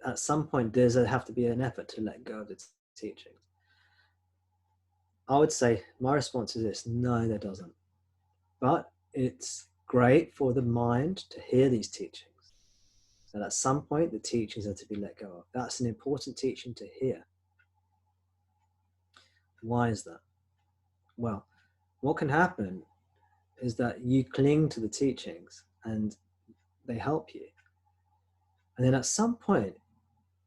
at some point there's have to be an effort to let go of the teachings. I would say my response is this: no, there doesn't. But it's great for the mind to hear these teachings. That at some point the teachings are to be let go of. That's an important teaching to hear. Why is that? Well, what can happen is that you cling to the teachings and they help you. And then at some point,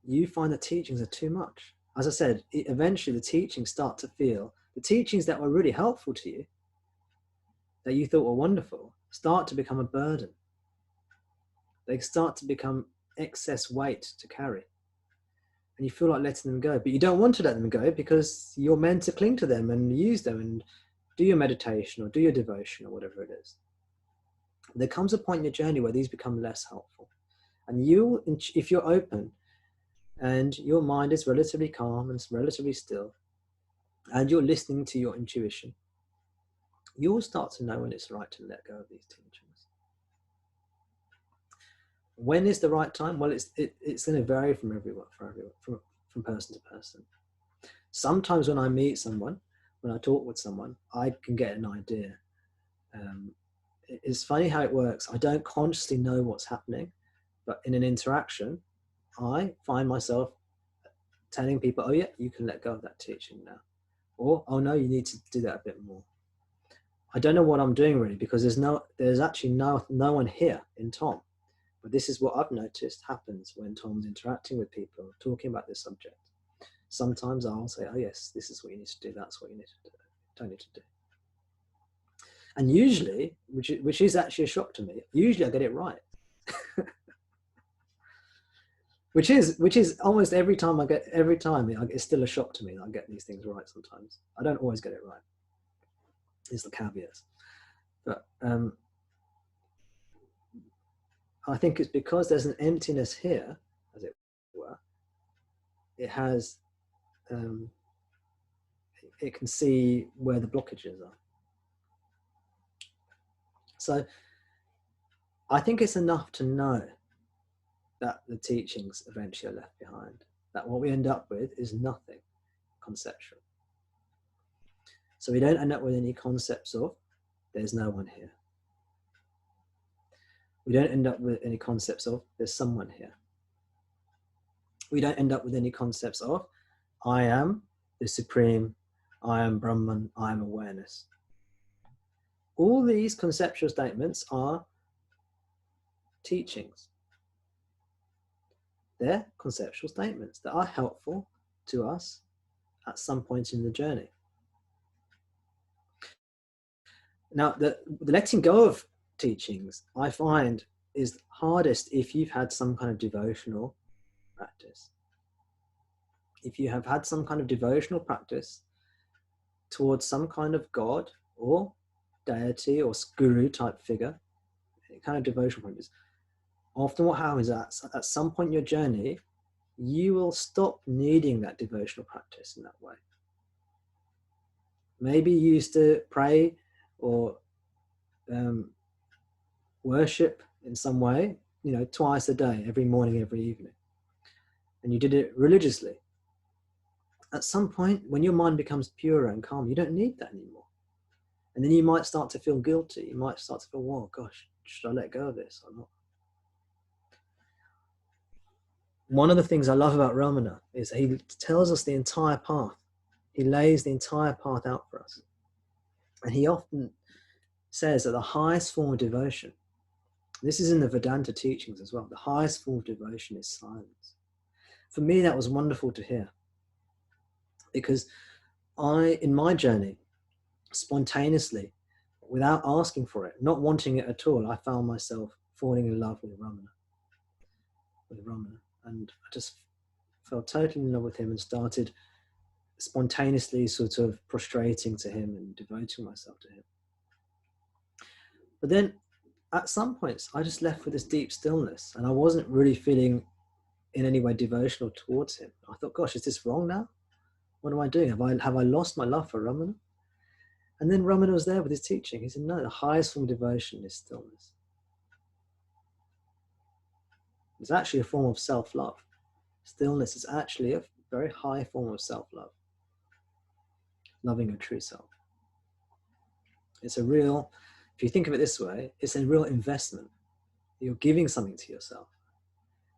you find the teachings are too much. As I said, eventually the teachings start to feel, the teachings that were really helpful to you, that you thought were wonderful, start to become a burden. They start to become excess weight to carry. And you feel like letting them go, but you don't want to let them go because you're meant to cling to them and use them and do your meditation or do your devotion or whatever it is. There comes a point in your journey where these become less helpful. And you, if you're open and your mind is relatively calm and relatively still, and you're listening to your intuition, you'll start to know when it's right to let go of these teachings. When is the right time? Well, it's going to vary from everyone, from person to person. Sometimes when I meet someone, when I talk with someone, I can get an idea. It's funny how it works. I don't consciously know what's happening, but in an interaction, I find myself telling people, oh yeah, you can let go of that teaching now. Or, oh no, you need to do that a bit more. I don't know what I'm doing really, because there's actually no one here in Tom. But this is what I've noticed happens when Tom's interacting with people, talking about this subject. Sometimes I'll say, oh yes, this is what you need to do. That's what you need to do. Don't need to do. And usually, which is actually a shock to me, usually I get it right. which is almost every time it's still a shock to me that I get these things right sometimes. I don't always get it right. Is the caveat. But I think it's because there's an emptiness here, as it were. It has, it can see where the blockages are. So I think it's enough to know that the teachings eventually are left behind, that what we end up with is nothing conceptual. So we don't end up with any concepts of, there's no one here. We don't end up with any concepts of, there's someone here. We don't end up with any concepts of, I am the Supreme, I am Brahman, I am awareness. All these conceptual statements are teachings. They're conceptual statements that are helpful to us at some point in the journey. Now, the letting go of teachings, I find, is hardest if you've had some kind of devotional practice. If you have had some kind of devotional practice towards some kind of God or deity or guru type figure, kind of devotional practice, often what happens is at some point in your journey, you will stop needing that devotional practice in that way. Maybe you used to pray or worship in some way, twice a day, every morning, every evening. And you did it religiously. At some point, when your mind becomes purer and calm, you don't need that anymore. And then you might start to feel guilty. You might start to feel, whoa, gosh, should I let go of this or not? One of the things I love about Ramana is he tells us the entire path. He lays the entire path out for us. And he often says that the highest form of devotion, this is in the Vedanta teachings as well, the highest form of devotion is silence. For me, that was wonderful to hear. Because in my journey, spontaneously, without asking for it, not wanting it at all, I found myself falling in love with Ramana. And I just fell totally in love with him and started spontaneously sort of prostrating to him and devoting myself to him. But then at some points, I just left with this deep stillness and I wasn't really feeling in any way devotional towards him. I thought, gosh, is this wrong now? What am I doing? Have I lost my love for Ramana? And then Ramana was there with his teaching. He said, no, the highest form of devotion is stillness. It's actually a form of self-love. Stillness is actually a very high form of self-love, loving your true self. It's a real, if you think of it this way, it's a real investment. You're giving something to yourself.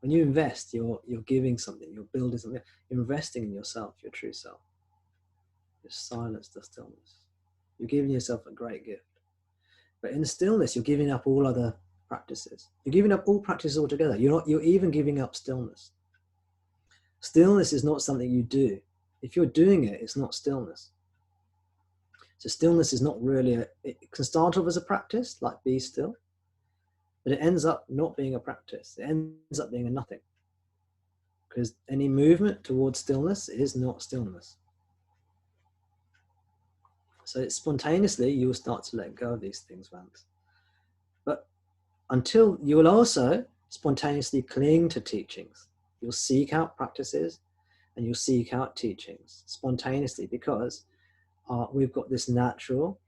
When you invest, you're giving something, you're building something, you're investing in yourself, your true self. Your silence, the stillness. You're giving yourself a great gift. But in the stillness, you're giving up all other practices. You're giving up all practices altogether. You're even giving up stillness. Stillness is not something you do. If you're doing it, it's not stillness. So stillness is not really, it can start off as a practice, like be still, but it ends up not being a practice. It ends up being a nothing. Because any movement towards stillness is not stillness. So it's spontaneously, you will start to let go of these things, Vance. But until you will also spontaneously cling to teachings. You'll seek out practices and you'll seek out teachings spontaneously, because we've got this natural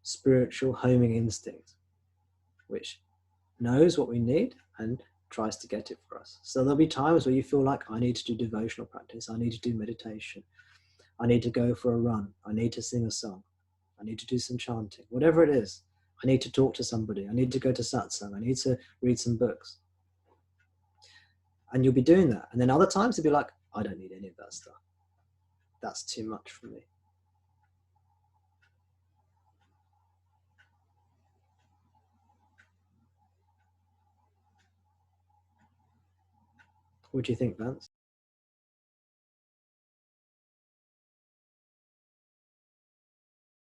spiritual homing instinct which knows what we need and tries to get it for us. So there'll be times where you feel like, I need to do devotional practice, I need to do meditation, I need to go for a run, I need to sing a song, I need to do some chanting, whatever it is. I need to talk to somebody, I need to go to satsang, I need to read some books. And you'll be doing that. And then other times you'll be like, I don't need any of that stuff. That's too much for me. What do you think, Vance?